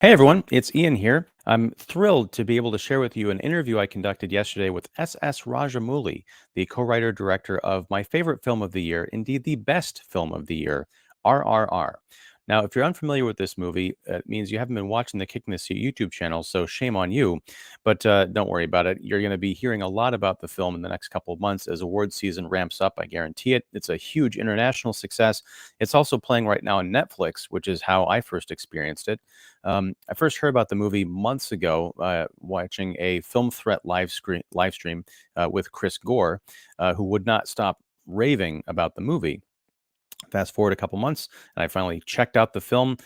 Hey everyone, it's Ian here. I'm thrilled to be able to share with you an interview I conducted yesterday with S.S. Rajamouli, the co-writer director of my favorite film of the year, indeed the best film of the year, RRR. Now, if you're unfamiliar with this movie, it means you haven't been watching the Kicking the Seat YouTube channel, so shame on you. But don't worry about it. You're going to be hearing a lot about the film in the next couple of months as award season ramps up. I guarantee it. It's a huge international success. It's also playing right now on Netflix, which is how I first experienced it. I first heard about the movie months ago, watching a Film Threat live stream with Chris Gore, who would not stop raving about the movie. Fast forward a couple months, and I finally checked out the film.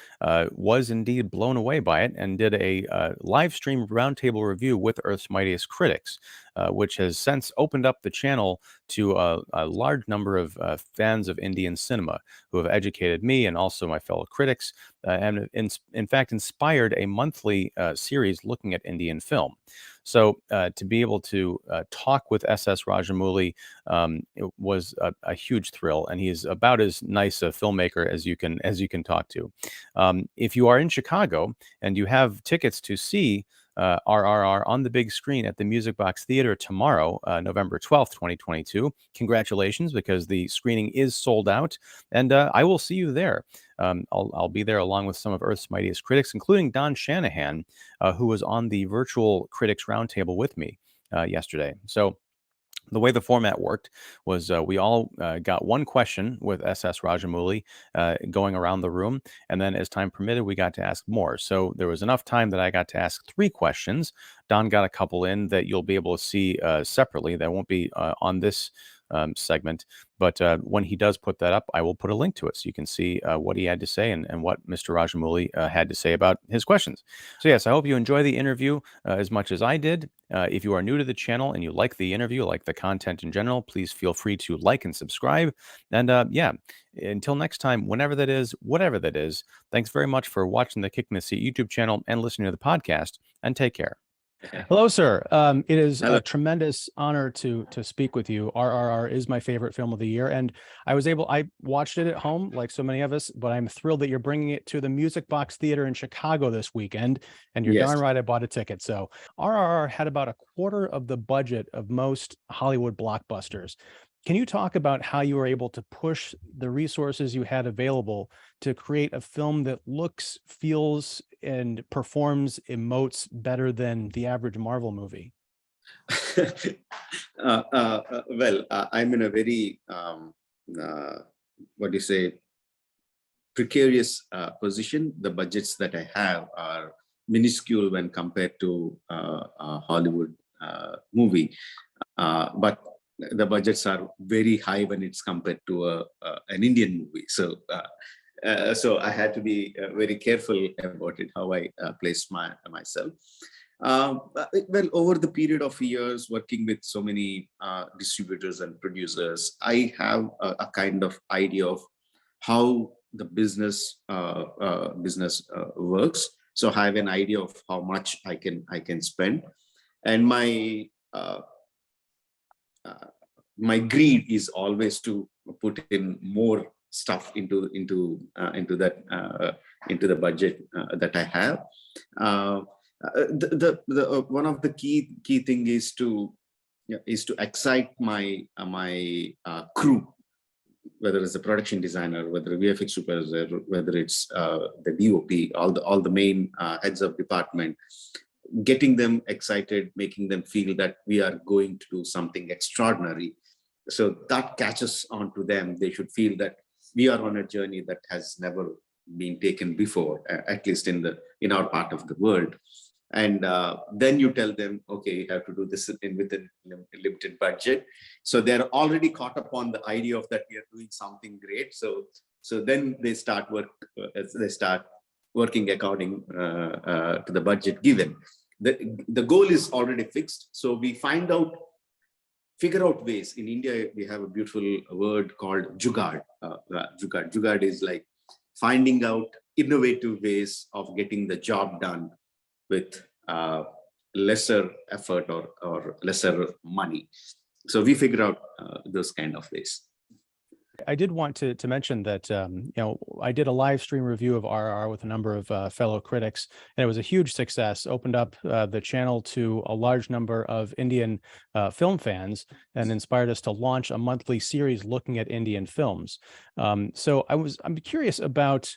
Was indeed blown away by it, and did a live stream roundtable review with Earth's Mightiest critics, which has since opened up the channel to a large number of fans of Indian cinema who have educated me and also my fellow critics, and in fact inspired a monthly series looking at Indian film. So to be able to talk with S.S. Rajamouli, it was a huge thrill, and he's about as nice a filmmaker as you can talk to. If you are in Chicago and you have tickets to see RRR on the big screen at the Music Box Theater tomorrow, November 12th, 2022. Congratulations, because the screening is sold out, and I will see you there. I'll be there along with some of Earth's Mightiest critics, including Don Shanahan, who was on the virtual critics roundtable with me yesterday. So the way the format worked was we all got one question with S.S. Rajamouli going around the room. And then as time permitted, we got to ask more. So there was enough time that I got to ask three questions. Don got a couple in that you'll be able to see separately. That won't be on this segment. But when he does put that up, I will put a link to it so you can see what he had to say and what Mr. Rajamouli had to say about his questions. So yes, I hope you enjoy the interview as much as I did. If you are new to the channel and you like the interview, like the content in general, please feel free to like and subscribe. And yeah, until next time, whenever that is, whatever that is, thanks very much for watching the Kicking the Seat YouTube channel and listening to the podcast, and take care. Hello, sir. It is Hello. a tremendous honor to speak with you. RRR is my favorite film of the year, and I watched it at home like so many of us, but I'm thrilled that you're bringing it to the Music Box Theater in Chicago this weekend, and you're Yes. darn right I bought a ticket. So RRR had about a quarter of the budget of most Hollywood blockbusters. Can you talk about how you were able to push the resources you had available to create a film that looks, feels, and performs, emotes better than the average Marvel movie? I'm in a very, what do you say, precarious position. The budgets that I have are minuscule when compared to a Hollywood movie. But the budgets are very high when it's compared to an Indian movie. So I had to be very careful about it, how I placed myself. Over the period of years working with so many distributors and producers, I have a kind of idea of how the business works. So I have an idea of how much I can spend, and uh, my greed is always to put in more stuff into the budget that I have. One of the key thing is to excite my crew, whether it's a production designer, whether a VFX supervisor, whether it's the DOP, all the main heads of department, getting them excited, making them feel that we are going to do something extraordinary. So that catches on to them. They should feel that we are on a journey that has never been taken before, at least in our part of the world. And then you tell them, okay, you have to do this within a limited budget. So they're already caught up on the idea of that we are doing something great. So then they start working according to the budget given. The goal is already fixed. So we figure out ways. In India, we have a beautiful word called jugaad. Jugaad is like finding out innovative ways of getting the job done with lesser effort or lesser money. So we figure out those kind of ways. I did want to mention that I did a live stream review of RRR with a number of fellow critics, and it was a huge success. Opened up the channel to a large number of Indian film fans, and inspired us to launch a monthly series looking at Indian films. So I'm curious about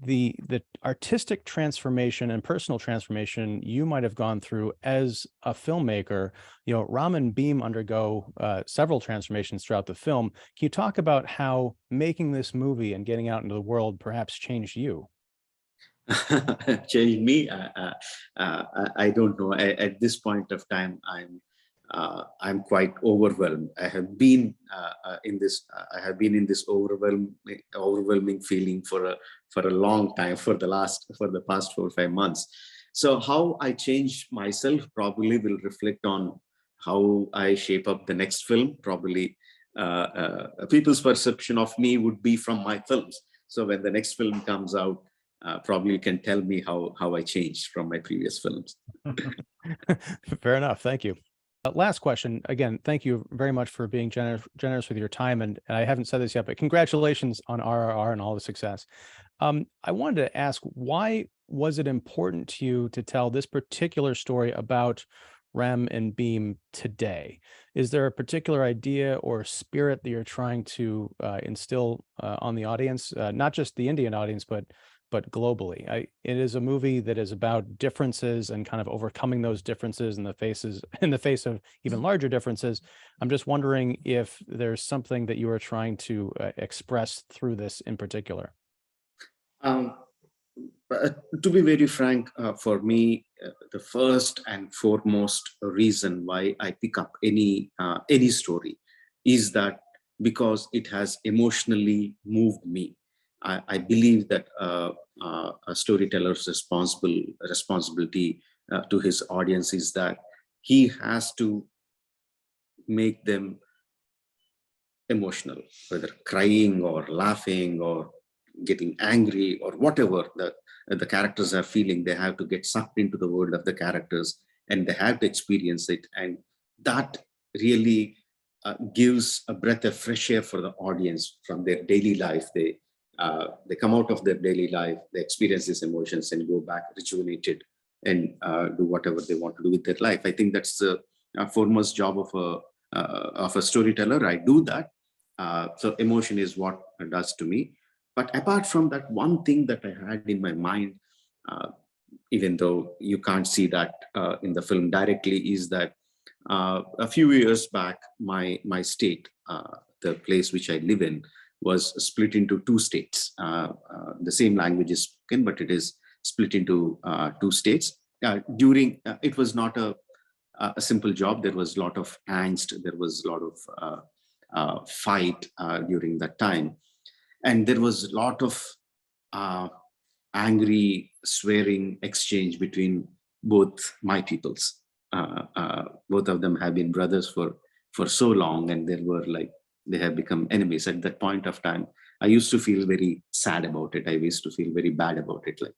the artistic transformation and personal transformation you might have gone through as a filmmaker. Ram and Beam undergo several transformations throughout the film. Can you talk about how making this movie and getting out into the world perhaps changed you? Change me. I don't know. At this point of time, I'm quite overwhelmed. I have been in this. I have been in this overwhelming feeling for a long time, for the past 4 or 5 months. So how I change myself probably will reflect on how I shape up the next film. Probably people's perception of me would be from my films. So when the next film comes out, probably you can tell me how I changed from my previous films. Fair enough. Thank you. Last question. Again, thank you very much for being generous with your time. And I haven't said this yet, but congratulations on RRR and all the success. I wanted to ask, why was it important to you to tell this particular story about Rem and Beam today? Is there a particular idea or spirit that you're trying to instill on the audience, not just the Indian audience, but globally? It is a movie that is about differences and kind of overcoming those differences in the face of even larger differences. I'm just wondering if there's something that you are trying to express through this in particular. Um, to be very frank, for me, the first and foremost reason why I pick up any story is that because it has emotionally moved me. I believe that a storyteller's responsibility to his audience is that he has to make them emotional, whether crying or laughing or getting angry or whatever the characters are feeling. They have to get sucked into the world of the characters, and they have to experience it. And that really gives a breath of fresh air for the audience from their daily life. They come out of their daily life, they experience these emotions and go back rejuvenated and do whatever they want to do with their life. I think that's the foremost job of a storyteller. I do that. So emotion is what it does to me. But apart from that, one thing that I had in my mind, uh, even though you can't see that in the film directly, is that a few years back, my state, the place which I live in, was split into two states. The same language is spoken, but it is split into two states. It was not a simple job. There was a lot of angst. There was a lot of fight during that time. And there was a lot of angry, swearing exchange between both my peoples. Both of them have been brothers for so long, and they have become enemies. At that point of time, I used to feel very sad about it. I used to feel very bad about it. Like,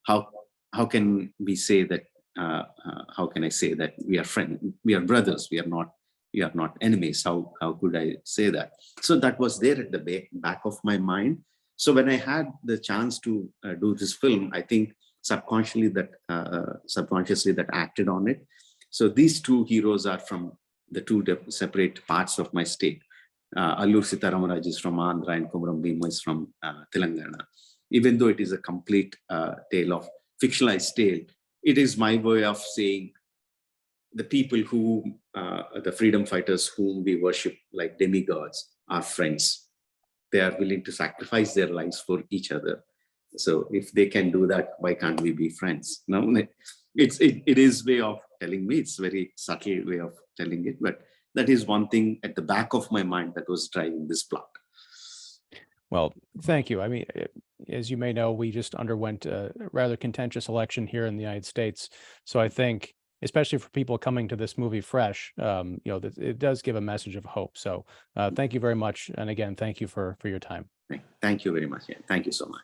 how can we say that? How can I say that we are friends? We are brothers. We are not enemies. How could I say that? So that was there at the back of my mind. So when I had the chance to do this film, I think subconsciously that acted on it. So these two heroes are from the two separate parts of my state. Allur Sitaramaraj is from Andhra and Komaram Bhima is from Telangana. Even though it is a complete tale of fictionalized tale, it is my way of saying the people who, the freedom fighters whom we worship like demigods, are friends. They are willing to sacrifice their lives for each other. So if they can do that, why can't we be friends? No, it is way of telling me. It's very subtle way of telling it, but that is one thing at the back of my mind that was driving this plot. Well, thank you. I mean, as you may know, we just underwent a rather contentious election here in the United States. So I think, especially for people coming to this movie fresh, it does give a message of hope. So thank you very much. And again, thank you for your time. Thank you very much. Yeah, thank you so much.